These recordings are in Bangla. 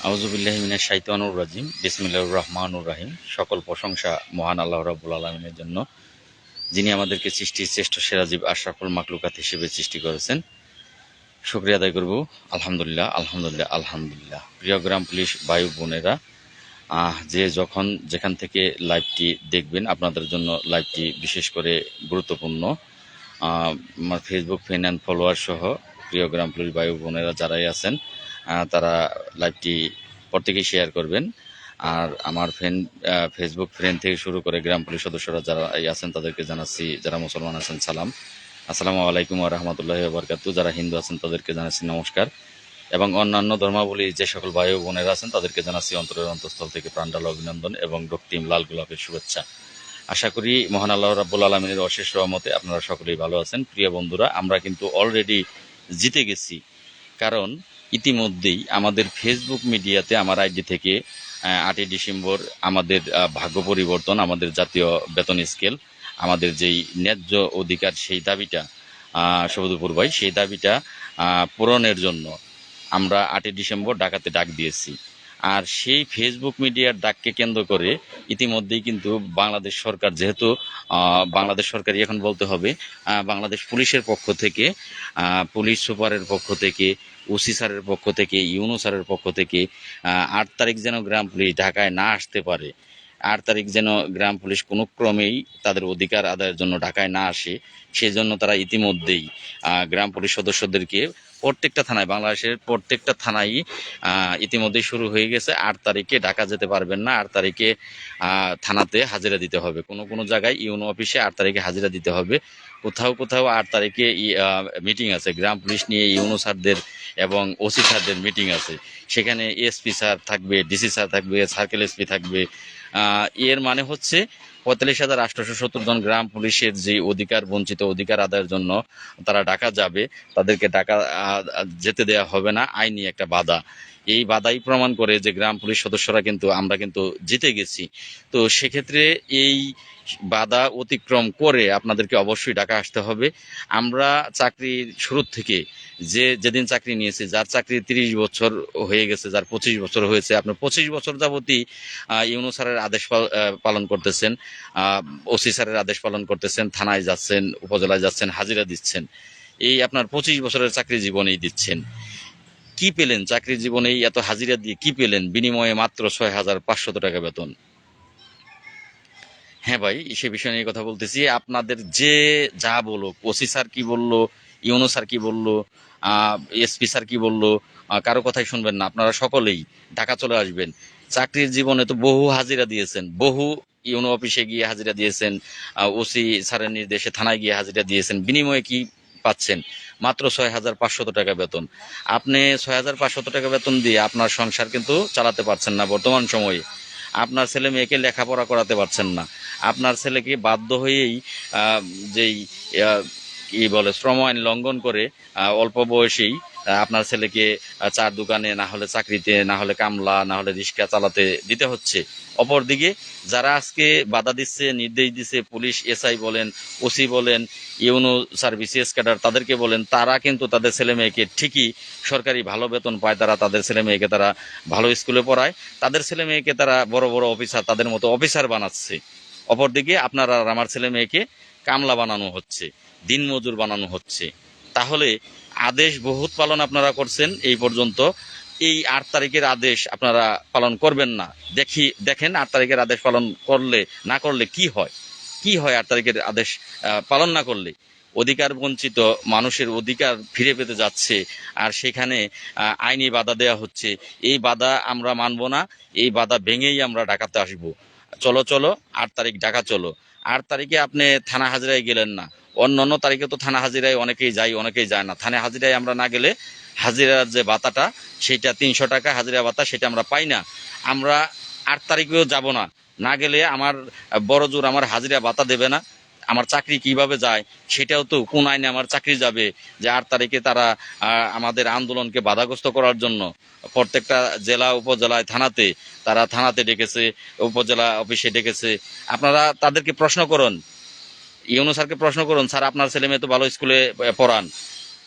আউযুবিল্লাহি মিনাশ শাইতানির রাজিম বিসমিল্লাহির রহমানির রহিম। সকল প্রশংসা মহান আল্লাহ রাব্বুল আলামিনের জন্য, যিনি আমাদেরকে সৃষ্টির শ্রেষ্ঠ সেরা জীব আশরাফুল মাখলুকাত হিসেবে সৃষ্টি করেছেন। শুকরিয়া আদায় করব। আলহামদুলিল্লাহ, আলহামদুলিল্লাহ, আলহামদুলিল্লাহ। প্রিয় গ্রাম পুলিশ ভাই বোনেরা, যে যখন যেখান থেকে লাইভটি দেখবেন, আপনাদের জন্য লাইভটি বিশেষ করে গুরুত্বপূর্ণ। আমার ফেসবুক ফ্রেন্ড অ্যান্ড ফলোয়ার সহ প্রিয় গ্রাম পুলিশ ভাই বোনেরা যারাই আছেন, তারা লাইভটি প্রত্যেকেই শেয়ার করবেন। আর আমার ফেসবুক ফ্রেন্ড থেকে শুরু করে গ্রাম পুলিশ সদস্যরা যারা আছেন তাদেরকে জানাচ্ছি, যারা মুসলমান আছেন সালাম, আসসালামু আলাইকুম ওয়া রাহমাতুল্লাহি ওয়া বারাকাতুহু। যারা হিন্দু আছেন তাদেরকে জানাচ্ছি নমস্কার, এবং অন্যান্য ধর্মাবলী যে সকল ভাই ও বোনেরা আছেন তাদেরকে জানাচ্ছি অন্তরের অন্তঃস্থল থেকে প্রাণঢালা অভিনন্দন এবং রক্তিম লাল গোলাপের শুভেচ্ছা। আশা করি মহান আল্লাহ রাব্বুল আলামিনের অশেষ রহমতে আপনারা সকলেই ভালো আছেন। প্রিয় বন্ধুরা, আমরা কিন্তু অলরেডি জিতে গেছি, কারণ ইতিমধ্যেই আমাদের ফেসবুক মিডিয়াতে আমার আইডি থেকে 8ই ডিসেম্বর আমাদের ভাগ্য পরিবর্তন, আমাদের জাতীয় বেতন স্কেল, আমাদের যেই ন্যায্য অধিকার সেই দাবিটা, শহীদুপুর ভাই, সেই দাবিটা পূরণের জন্য আমরা 8ই ডিসেম্বর ডাকাতে ডাক দিয়েছি। আর সেই ফেসবুক মিডিয়ার ডাককে কেন্দ্র করে ইতিমধ্যেই কিন্তু বাংলাদেশ সরকার, যেহেতু বাংলাদেশ সরকারই এখন বলতে হবে, বাংলাদেশ পুলিশের পক্ষ থেকে, পুলিশ সুপারের পক্ষ থেকে, ওসি স্যারের পক্ষ থেকে, ইউনূস স্যারের পক্ষ থেকে 8 তারিখ যেন গ্রাম পুলিশ ঢাকায় না আসতে পারে, 8 তারিখ যেন গ্রাম পুলিশ কোনো ক্রমেই তাদের অধিকার আদায়ের জন্য ঢাকায় না আসে, সেজন্য তারা ইতিমধ্যেই গ্রাম পুলিশ সদস্যদেরকে প্রত্যেকটা থানায়, বাংলাদেশের প্রত্যেকটা থানায় ইতিমধ্যেই শুরু হয়ে গেছে। 8 তারিখে ঢাকা যেতে পারবেন না, 8 তারিখে থানাতে হাজিরা দিতে হবে। কোনো কোনো জায়গায় ইউনো অফিসে 8 তারিখে হাজিরা দিতে হবে। কোথাও কোথাও 8 তারিখে মিটিং আছে, গ্রাম পুলিশ নিয়ে ইউনো স্যারদের এবং ওসি স্যারদের মিটিং আছে। সেখানে এসপি স্যার থাকবে, ডিসি স্যার থাকবে, সার্কেল এসপি থাকবে। এর মানে হচ্ছে 45,870 জন গ্রাম পুলিশের যে অধিকার, বঞ্চিত অধিকার আদায়ের জন্য তারা ঢাকা যাবে, তাদেরকে ঢাকা যেতে দেওয়া হবে না, আইনি একটা বাধা। এই বাধাই প্রমাণ করে যে গ্রাম পুলিশ সদস্যরা কিন্তু, আমরা কিন্তু জিতে গেছি। তো সেক্ষেত্রে এই বাধা অতিক্রম করে আপনাদেরকে অবশ্যই ঢাকা আসতে হবে। আমরা চাকরির শুরুর থেকে, যেদিন চাকরি নিয়েছি, যার চাকরি 30 বছর হয়ে গেছে, যার 25 বছর হয়েছে, আপনার 25 বছর যাবতই ইউনূস স্যারের আদেশ পালন করতেছেন, ওসি স্যারের আদেশ পালন করতেছেন, থানায় যাচ্ছেন, উপজেলায় যাচ্ছেন, হাজিরা দিচ্ছেন। এই আপনার 25 বছরের চাকরি জীবনেই দিচ্ছেন। কি পেলেন চাকরি জীবনেই এত হাজিরা দিয়ে? কি পেলেন? বিনিময়ে মাত্র 6,500 টাকা বেতন। হ্যাঁ ভাই, সে বিষয় নিয়ে কথা বলতেছি। আপনাদের যে যা বলো, ওসি স্যার কি বললো, ইউনো স্যার কি বললো, এসপি স্যার কি বললো, কারো কথাই শুনবেন না, আপনারা সকলেই ঢাকা চলে আসবেন। চাকরির জীবনে তো বহু হাজিরা দিয়েছেন, বহু ইউনো অফিসে গিয়ে হাজিরা দিয়েছেন, ওসি স্যারের নির্দেশে থানায় গিয়ে হাজিরা দিয়েছেন। বিনিময়ে কি পাচ্ছেন? মাত্র 6,500 টাকা বেতন। আপনি 6,500 টাকা বেতন দিয়ে আপনার সংসার কিন্তু চালাতে পারছেন না বর্তমান সময়ে। আপনার ছেলে মেয়েকে লেখাপড়া করাতে পারছেন না। আপনার ছেলেকে বাধ্য হয়েই যেই কি বলে, শ্রম আইন লঙ্ঘন করে অল্প বয়সেই আপনার ছেলেকে চার দোকানে, না হলে চাকরিতে, না হলে কামলা, না হলে রিক্সা চালাতে দিতে হচ্ছে। অপরদিকে যারা আজকে বাধা দিচ্ছে, নির্দেশ দিচ্ছে, পুলিশ এসআই বলেন, ওসি বলেন, ইউনো সার্ভিস ক্যাডার তাদেরকে বলেন, তারা কিন্তু তাদের ছেলে মেয়েকে ঠিকই সরকারি ভালো বেতন পায়, তারা তাদের ছেলে মেয়েকে তারা ভালো স্কুলে পড়ায়, তাদের ছেলে মেয়েকে তারা বড় বড় অফিসার, তাদের মতো অফিসার বানাচ্ছে। অপরদিকে আপনার আর আমার ছেলে মেয়েকে কামলা বানানো হচ্ছে, দিনমজুর বানানো হচ্ছে। তাহলে আদেশ বহুত পালন আপনারা করছেন এই পর্যন্ত, এই 8 তারিখের আদেশ আপনারা পালন করবেন না। দেখেন 8 তারিখের আদেশ পালন করলে, না করলে কি হয়। কি হয় 8 তারিখের আদেশ পালন না করলে? অধিকার বঞ্চিত মানুষের অধিকার ফিরে পেতে যাচ্ছে, আর সেখানে আইনি বাধা দেওয়া হচ্ছে। এই বাধা আমরা মানব না, এই বাধা ভেঙেই আমরা ঢাকাতে আসবো। চলো চলো, 8 তারিখ ঢাকা চলো। 8 তারিখে আপনি থানা হাজিরায় গেলেন না, অন্য তারিখে তো থানা হাজিরায় অনেকেই যায়, অনেকেই যায় না। থানা হাজিরায় আমরা না গেলে হাজিরার যে ভাতাটা, সেটা 300 টাকা হাজিরা ভাতা, সেটা আমরা পাই না। আমরা 8 তারিখেও যাব না, না গেলে আমার বড় জোর আমার হাজিরা ভাতা দেবে না। আমার চাকরি কিভাবে যায় সেটাও তো, কোন আইনে আমার চাকরি যাবে যে 8 তারিখে তারা আমাদের আন্দোলনকে বাধাগ্রস্ত করার জন্য প্রত্যেকটা জেলা, উপজেলায়, থানাতে, তারা থানাতে ডেকেছে, উপজেলা অফিসে ডেকেছে। আপনারা তাদেরকে প্রশ্ন করুন, ইউনূস স্যারকে প্রশ্ন করুন, স্যার আপনার ছেলে মেয়ে তো ভালো স্কুলে পড়ান,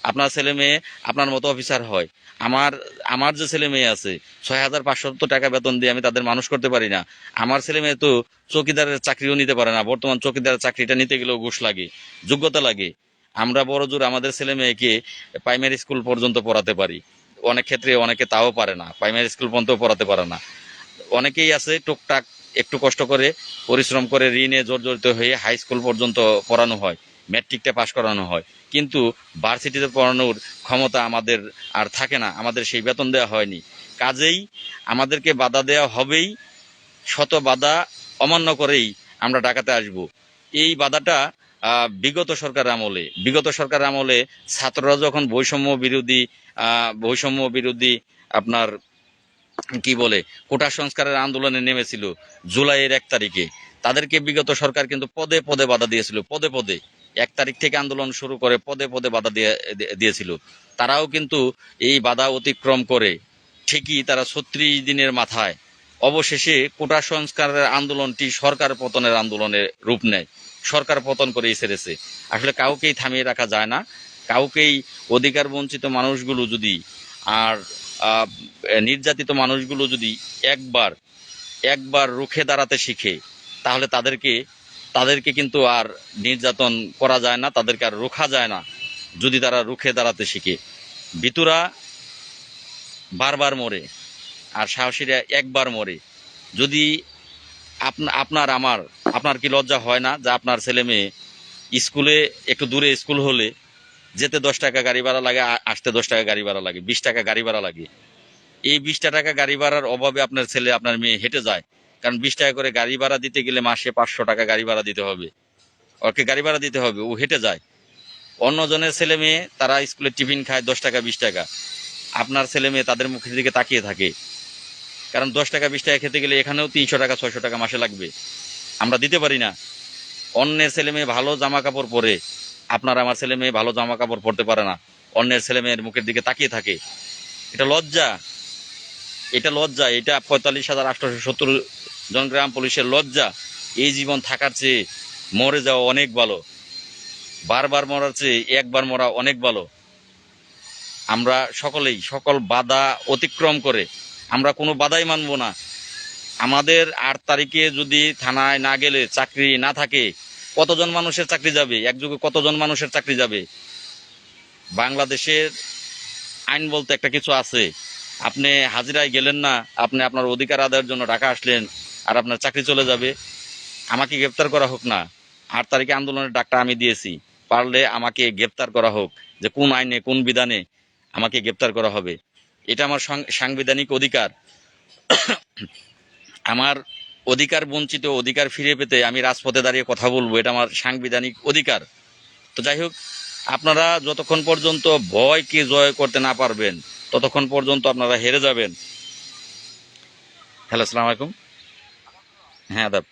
আপনার ছেলে মেয়ে আপনার মতো অফিসার হয়, আমার আমার যে ছেলে মেয়ে আছে 6,500 টাকা বেতন দিয়ে আমি তাদের মানুষ করতে পারি না। আমার ছেলে মেয়ে তো চৌকিদারের চাকরিও নিতে পারে না। বর্তমান চৌকিদারের চাকরিটা নিতে গেলেও ঘুষ লাগে, যোগ্যতা লাগে। আমরা বড় জোর আমাদের ছেলে মেয়েকে প্রাইমারি স্কুল পর্যন্ত পড়াতে পারি, অনেক ক্ষেত্রে অনেকে তাও পারে না, প্রাইমারি স্কুল পর্যন্ত পড়াতে পারে না। অনেকেই আছে টুকটাক একটু কষ্ট করে পরিশ্রম করে ঋণে জর্জরিত হয়ে হাই স্কুল পর্যন্ত পড়ানো হয়, ম্যাট্রিকটা পাশ করানো হয়, কিন্তু ভার্সিটিতে পড়ানোর ক্ষমতা আমাদের আর থাকে না, আমাদের সেই বেতন দেওয়া হয়নি। কাজেই আমাদেরকে বাধা দেওয়া হবেই, শত বাধা অমান্য করেই আমরা ঢাকাতে আসব। এই বাধাটা বিগত সরকার আমলে ছাত্ররা যখন বৈষম্য বিরোধী আপনার কি বলে কোটা সংস্কারের আন্দোলনে নেমেছিল জুলাইয়ের 1 তারিখে, তাদেরকে বিগত সরকার কিন্তু পদে পদে বাধা দিয়েছিল, পদে পদে 1 তারিখ থেকে আন্দোলন শুরু করে পদে পদে বাধা দিয়েছিল। তারাও কিন্তু এই বাধা অতিক্রম করে ঠিকই তারা 36 দিনের মাথায় অবশেষে কোটা সংস্কারের আন্দোলনটি সরকার পতনের আন্দোলনে রূপ নেয়, সরকার পতন করেই ছেড়েছে। আসলে কাউকেই থামিয়ে রাখা যায় না, কাউকেই। অধিকার বঞ্চিত মানুষগুলো যদি আর আহ, নির্যাতিত মানুষগুলো যদি একবার একবার রুখে দাঁড়াতে শিখে, তাহলে তাদেরকে কিন্তু আর নির্যাতন করা যায় না, তাদেরকে আর রোখা যায় না। যদি তারা রুখে দাঁড়াতে শিখে, ভিতুরা বারবার মরে আর সাহসীরা একবার মরে। যদি আপনার কি লজ্জা হয় না যে আপনার ছেলে মেয়ে স্কুলে, একটু দূরে স্কুল হলে যেতে 10 টাকা গাড়ি ভাড়া লাগে, আসতে 10 টাকা গাড়ি ভাড়া লাগে, 20 টাকা গাড়ি ভাড়া লাগে। এই 20 টাকা গাড়ি ভাড়ার অভাবে আপনার ছেলে আপনার মেয়ে হেঁটে যায়, কারণ 20 টাকা করে গাড়ি ভাড়া দিতে গেলে মাসে 500 টাকা গাড়ি ভাড়া দিতে হবে, ওকে গাড়ি ভাড়া দিতে হবে, ও হেঁটে যায়। অন্যজনের ছেলে মেয়ে তারা স্কুলে টিফিন খায় 10 টাকা 20 টাকা, আপনার ছেলে মেয়ে তাদের মুখের দিকে তাকিয়ে থাকে, কারণ 10 টাকা 20 টাকা খেতে গেলে এখানেও 300 টাকা 600 টাকা মাসে লাগবে, আমরা দিতে পারি না। অন্যের ছেলে মেয়ে ভালো জামা কাপড় পরে, আপনার আমার ছেলে মেয়ে ভালো জামা কাপড় পরতে পারে না, অন্যের ছেলে মেয়ের মুখের দিকে তাকিয়ে থাকে। এটা লজ্জা, এটা 45,870 জন গ্রাম পুলিশের লজ্জা। এই জীবন থাকার চেয়ে মরে যাওয়া অনেক ভালো, বারবার মরার চেয়ে একবার মরা অনেক ভালো। আমরা সকল বাধা অতিক্রম করে আমরা কোনো বাধাই মানব না। আমাদের 8 তারিখে যদি থানায় না গেলে চাকরি না থাকে, কতজন মানুষের চাকরি যাবে, একযুগে কতজন মানুষের চাকরি যাবে। বাংলাদেশের আইন বলতে একটা কিছু আছে, আপনি হাজিরায় গেলেন না, আপনি আপনার অধিকার আদায়ের জন্য ঢাকা আসলেন, আর আপনার চাকরি চলে যাবে। আমাকে গ্রেপ্তার করা হোক না, 8 তারিখে আন্দোলনের ডাকটা আমি দিয়েছি, পারলে আমাকে গ্রেপ্তার করা হোক, যে কোন আইনে কোন বিধানে আমাকে গ্রেপ্তার করা হবে। এটা আমার সাংবিধানিক অধিকার। আমার অধিকার বঞ্চিত, অধিকার ফিরে পেতে আমি রাজপথে দাঁড়িয়ে কথা বলবো, এটা আমার সাংবিধানিক অধিকার। তো যাই হোক, আপনারা যতক্ষণ পর্যন্ত ভয়কে জয় করতে না পারবেন ততক্ষণ পর্যন্ত আপনারা হেরে যাবেন। হ্যালো, আসসালামু আলাইকুম। হ্যাঁ দাদা,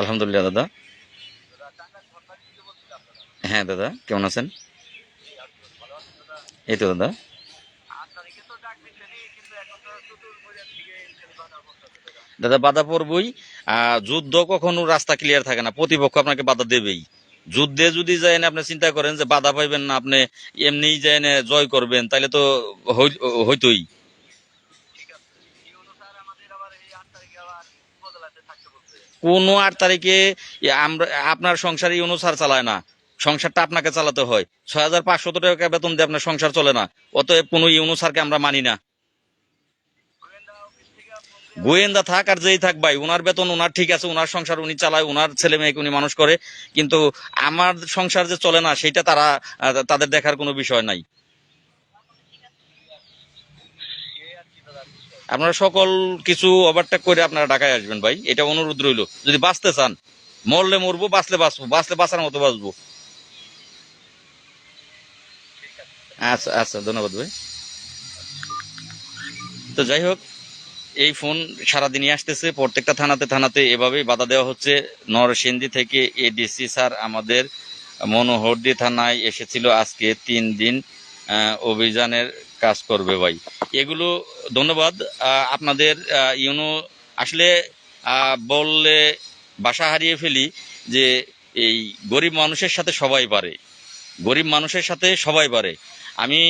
আলহামদুলিল্লাহ দাদা। হ্যাঁ দাদা, কেমন আছেন? এই তো দাদা। দাদা বাধা পড়বই। যুদ্ধ কখনো রাস্তা ক্লিয়ার থাকে না, প্রতিপক্ষ আপনাকে বাধা দেবেই। যুদ্ধে যদি যায় না, আপনি চিন্তা করেন যে বাধা পাইবেন না, আপনি এমনিই যায় না জয় করবেন, তাইলে তো হইতই। কোন 8 তারিখে আমরা আপনার সংসার অনুসার চালায় না, সংসারটা আপনাকে চালাতে হয়। 6,500 টাকা বেতন দিয়ে আপনার সংসার চলে না, অতএব কোনো ইউনুসারকে আমরা মানি না। গোয়েন্দা থাক আর যেই থাক ভাই, ওনার বেতন ওনার ঠিক আছে, ওনার সংসার উনি চালায়, ওনার ছেলে মেয়েকে উনি মানুষ করে, কিন্তু আমার সংসার যে চলে না সেটা তাদের দেখার কোনো বিষয় নাই। আপনারা সকল কিছু ওভারটেক করে আপনারা ঢাকায় আসবেন ভাই, এটা অনুরোধ রইল। যদি বাঁচতে চান, মরলে মরবো, বাঁচলে বাঁচবো, বাঁচলে বাঁচার মতো বাঁচবো। আচ্ছা আচ্ছা, ধন্যবাদ ভাই। তো যাই হোক, এই ফোন সারাদিনই আসতেছে, প্রত্যেকটা থানাতে থানাতে এভাবেই বাধা দেওয়া হচ্ছে। নরসিংদী থেকে এডিসি স্যার আমাদের মনোহরদী থানায় এসেছিল, আজকে 3 দিন অভিযানের কাজ করবে ভাই। এগুলো ধন্যবাদ আপনাদের। ইউনো আসলে বললে ভাষা হারিয়ে ফেলি যে এই গরিব মানুষের সাথে সবাই পারে, গরিব মানুষের সাথে সবাই পারে। আমি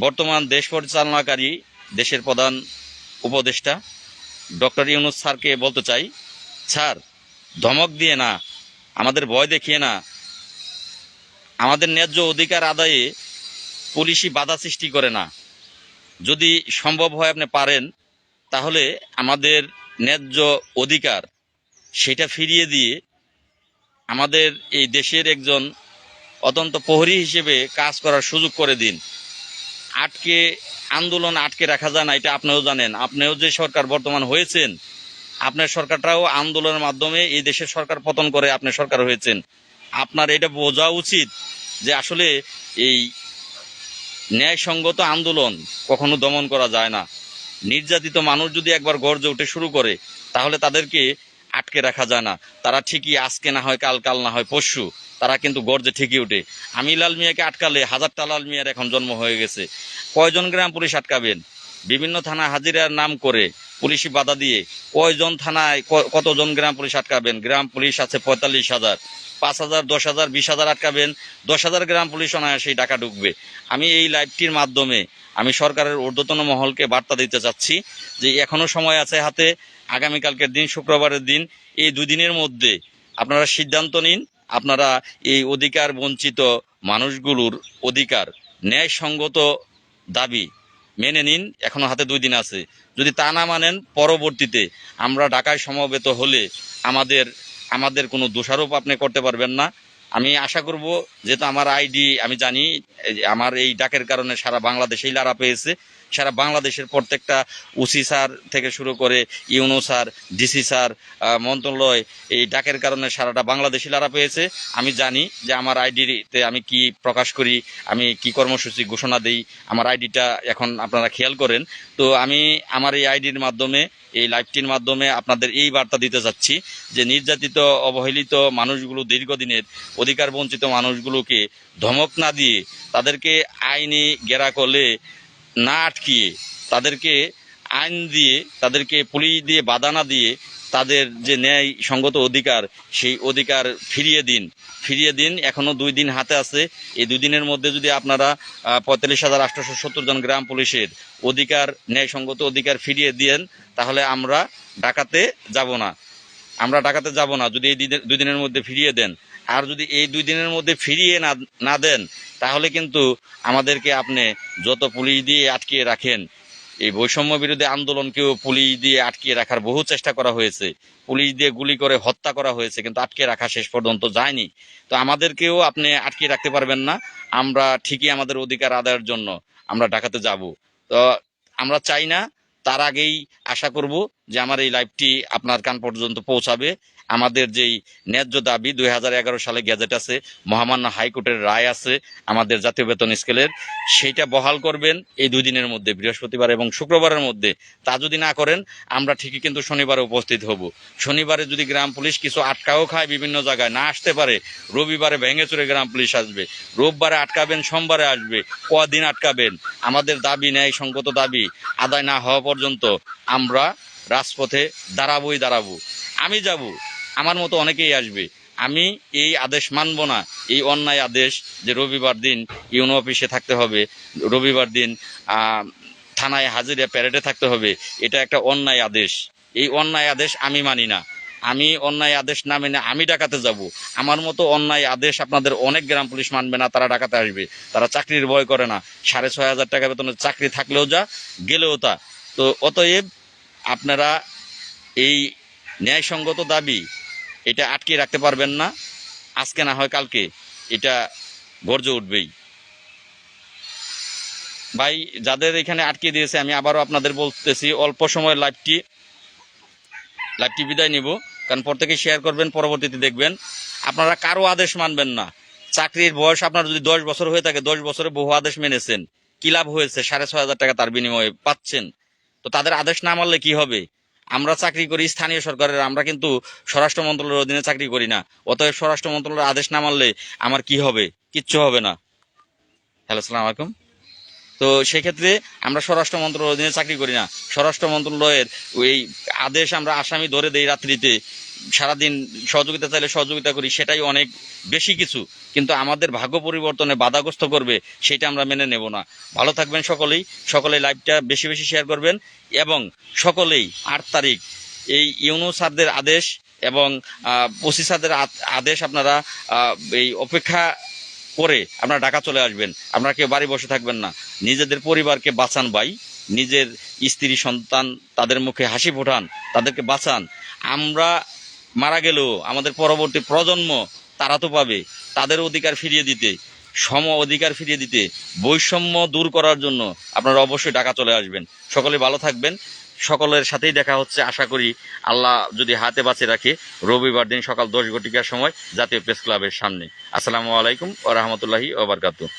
বর্তমান দেশ পরিচালনাকারী দেশের প্রধান উপদেষ্টা ডক্টর ইউনূস স্যারকে বলতে চাই, স্যার, ধমক দিয়ে না, আমাদের ভয় দেখিয়ে না, আমাদের ন্যায্য অধিকার আদায়ে পুলিশি বাধা সৃষ্টি করে না। যদি সম্ভব হয় আপনি পারেন, তাহলে আমাদের ন্যায্য অধিকার সেটা ফিরিয়ে দিয়ে আমাদের এই দেশের একজন অত্যন্ত প্রহরী হিসেবে কাজ করার সুযোগ করে দিন। আন্দোলন আটকে রাখা যায় না, এটা আপনিও জানেন। আপনিও যে সরকার বর্তমান হয়েছেন, আপনার সরকারটাও আন্দোলনের মাধ্যমে এই দেশের সরকার পতন করে আপনি সরকার হয়েছেন। আপনার এটা বোঝা উচিত যে আসলে এই ন্যায়সঙ্গত আন্দোলন কখনো দমন করা যায় না। নির্যাতিত মানুষ যদি একবার গর্জে উঠে শুরু করে, তাহলে তাদেরকে আটকে রাখা যায় না। তারা ঠিকই আজকে না হয় কাল, কাল না হয় পরশু, তারা কিন্তু গর্জে ঠিকই ওঠে। আমিলাল মিয়াকে আটকালে হাজারটা লাল মিয়ার এখন জন্ম হয়ে গেছে। কয়জন গ্রাম পুলিশ আটকাবেন? বিভিন্ন থানা হাজিরার নাম করে পুলিশি বাধা দিয়ে কয়জন থানায় কতজন গ্রাম পুলিশ আটকাবেন? গ্রাম পুলিশ আছে ৪৫,০০০, ৫,০০০, ১০,০০০, ২০,০০০ আটকাবেন, 10,০০০ গ্রাম পুলিশ অনায়াসেই ঢাকা ঢুকবে। আমি এই লাইভটির মাধ্যমে আমি সরকারের ঊর্ধ্বতন মহলকে বার্তা দিতে চাচ্ছি যে এখনো সময় আছে হাতে। আগামীকালকের দিন, শুক্রবারের দিন, এই 2 দিনের মধ্যে আপনারা সিদ্ধান্ত নিন। আপনারা এই অধিকার বঞ্চিত মানুষগুলোর অধিকার, ন্যায়সঙ্গত দাবি মেনে নিন। এখনো হাতে 2 দিন আছে। যদি তা না মানেন, পরবর্তীতে আমরা ঢাকায় সমবেত হলে আমাদের কোনো দোষারোপ আপনি করতে পারবেন না। আমি আশা করব, যেহেতু আমার আইডি আমি জানি, আমার এই ডাকের কারণে সারা বাংলাদেশেই লাড়া পেয়েছে। সারা বাংলাদেশের প্রত্যেকটা ওসি স্যার থেকে শুরু করে ইউনো স্যার, ডিসি স্যার, মন্ত্রণালয়, এই ডাকের কারণে সারাটা বাংলাদেশি লাড়া পেয়েছে। আমি জানি যে আমার আইডিতে আমি কি প্রকাশ করি, আমি কি কর্মসূচি ঘোষণা দিই, আমার আইডিটা এখন আপনারা খেয়াল করেন। তো আমি আমার এই আইডির মাধ্যমে, এই লাইভটির মাধ্যমে আপনাদের এই বার্তা দিতে চাচ্ছি যে নির্যাতিত, অবহেলিত মানুষগুলো, দীর্ঘদিনের অধিকার বঞ্চিত মানুষগুলোকে ধমক না দিয়ে, তাদেরকে আইনি গেরাকলে না আটকিয়ে, তাদেরকে আইন দিয়ে, তাদেরকে পুলিশ দিয়ে বাধা না দিয়ে, তাদের যে ন্যায় সঙ্গত অধিকার, সেই অধিকার ফিরিয়ে দিন। এখনো 2 দিন হাতে আছে। এই 2 দিনের মধ্যে যদি আপনারা ৪৫,৮৭০ জন গ্রাম পুলিশের অধিকার, ন্যায়সঙ্গত অধিকার ফিরিয়ে দেন, তাহলে আমরা ঢাকাতে যাব না। যদি এই 2 দিনের মধ্যে ফিরিয়ে দেন, আর যদি এই 2 দিনের মধ্যে ফিরিয়ে না দেন, তাহলে কিন্তু আমাদেরকে আপনি যত পুলিশ দিয়ে আটকিয়ে রাখেন, এই বৈষম্য বিরোধী আন্দোলনকেও পুলিশ দিয়ে আটকিয়ে রাখার বহু চেষ্টা করা হয়েছে, পুলিশ দিয়ে গুলি করে হত্যা করা হয়েছে, কিন্তু আটকে রাখা শেষ পর্যন্ত যায়নি। তো আমাদেরকেও আপনি আটকিয়ে রাখতে পারবেন না। আমরা ঠিকই আমাদের অধিকার আদায়ের জন্য আমরা ঢাকাতে যাব। তো আমরা চাই না, তার আগেই আশা করব যে আমার এই লাইভটি আপনার কান পর্যন্ত পৌঁছাবে। আমাদের যেই ন্যায্য দাবি, 2011 সালে গেজেট আছে, মহামান্য হাইকোর্টের রায় আছে আমাদের জাতীয় বেতন স্কেলের, সেইটা বহাল করবেন এই 2 দিনের মধ্যে, বৃহস্পতিবার এবং শুক্রবারের মধ্যে। তা যদি না করেন, আমরা ঠিকই কিন্তু শনিবারে উপস্থিত হব। শনিবারে যদি গ্রাম পুলিশ কিছু আটকাও খায়, বিভিন্ন জায়গায় না আসতে পারে, রবিবারে ভেঙে চুরে গ্রাম পুলিশ আসবে। রোববারে আটকাবেন, সোমবারে আসবে। কদিন আটকাবেন? আমাদের দাবি, ন্যায় সঙ্গত দাবি আদায় না হওয়া পর্যন্ত আমরা রাজপথে দাঁড়াবো। আমি যাব, আমার মতো অনেকেই আসবে। আমি এই আদেশ মানব না, এই অন্যায় আদেশ যে রবিবার দিন ইউনো অফিসে থাকতে হবে, রবিবার দিন থানায় হাজিরা প্যারেডে থাকতে হবে, এটা একটা অন্যায় আদেশ। এই অন্যায় আদেশ আমি মানি না। আমি অন্যায় আদেশ না মেনে আমি ডাকাতে যাব। আমার মতো অন্যায় আদেশ আপনাদের অনেক গ্রাম পুলিশ মানবে না, তারা ডাকাতে আসবে। তারা চাকরির ভয় করে না। 6,500 টাকা বেতনের চাকরি থাকলেও যা, গেলেও তা। তো অতএব আপনারা এই ন্যায়সঙ্গত দাবি এটা আটকে রাখতে পারবেন না। আজকে না হয় কালকে এটা গর্জে উঠবেই। ভাই, যাদের এখানে আটকে দিয়েছে, আমি আবারও আপনাদের বলতেছি, অল্প সময় লাইভটি বিদায় নিব। কারণ প্রত্যেকে শেয়ার করবেন, পরবর্তীতে দেখবেন। আপনারা কারো আদেশ মানবেন না। চাকরির বয়স আপনার যদি 10 বছর হয়ে থাকে, 10 বছরে বহু আদেশ মেনেছেন, কি লাভ হয়েছে? 6,500 টাকা তার বিনিময়ে পাচ্ছেন। তো তাদের আদেশ না মানলে কি হবে? আমরা চাকরি করি স্থানীয় সরকারের, আমরা কিন্তু স্বরাষ্ট্র মন্ত্রণালয়ের অধীনে চাকরি করি না। অতএব স্বরাষ্ট্র মন্ত্রণালয়ের আদেশ না মানলে আমার কি হবে? কিচ্ছু হবে না। হ্যালো, আসসালামু আলাইকুম। তো সেক্ষেত্রে আমরা স্বরাষ্ট্র মন্ত্রণালয়ের অধীনে চাকরি করি না। স্বরাষ্ট্র মন্ত্রণালয়ের ওই আদেশ আমরা আসামি ধরে দেই রাত্রিতে, সারাদিন সহযোগিতা চাইলে সহযোগিতা করি, সেটাই অনেক বেশি কিছু, কিন্তু আমাদের ভাগ্য পরিবর্তনে বাধাগ্রস্ত করবে সেটা আমরা মেনে নেব না। ভালো থাকবেন সকলেই লাইভটা বেশি বেশি শেয়ার করবেন, এবং সকলেই 8 তারিখ এই ইউনূস স্যারদের আদেশ এবং 25 স্যারদের আদেশ আপনারা এই অপেক্ষা করে আপনারা ঢাকা চলে আসবেন। আপনারা কেউ বাড়ি বসে থাকবেন না, নিজেদের পরিবারকে বাঁচান ভাই, নিজের স্ত্রী সন্তান তাদের মুখে হাসি ফোটান, তাদেরকে বাঁচান। আমরা মারা গেলেও আমাদের পরবর্তী প্রজন্ম তারা তো পাবে, তাদের অধিকার ফিরিয়ে দিতে, সম অধিকার ফিরিয়ে দিতে, বৈষম্য দূর করার জন্য আপনারা অবশ্যই ঢাকা চলে আসবেন। সকলে ভালো থাকবেন, সকলের সাথেই দেখা হচ্ছে আশা করি, আল্লাহ যদি হাতে বাঁচিয়ে রাখে, রবিবার দিন সকাল 10 ঘটিকার সময় জাতীয় প্রেস ক্লাবের সামনে। আসসালামু আলাইকুম ওয়া রাহমাতুল্লাহি ওয়া বারাকাতুহু।